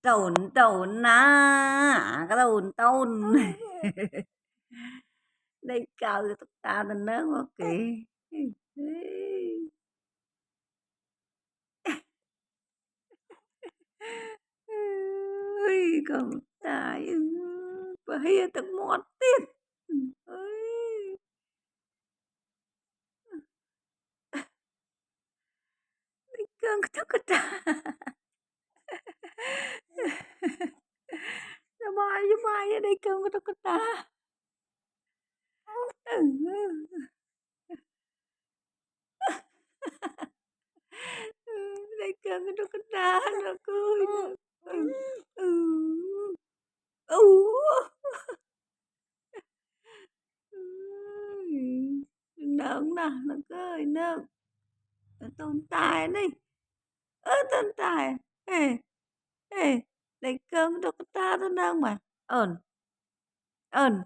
trồn na cái tồn đây cao tụt ta tên lớn quá kì ơi còn tài bahaya tak muatទៀតអើយនេះគងខ្ទក់កតាបាយនេះគងខ្ទក់កតានេះគងខ្ទក់កតាណាគូយអូnương nè nó ơi nương tồn tại đi tồn tại ê ê để cơm cho ta nó nương mà ơn ơn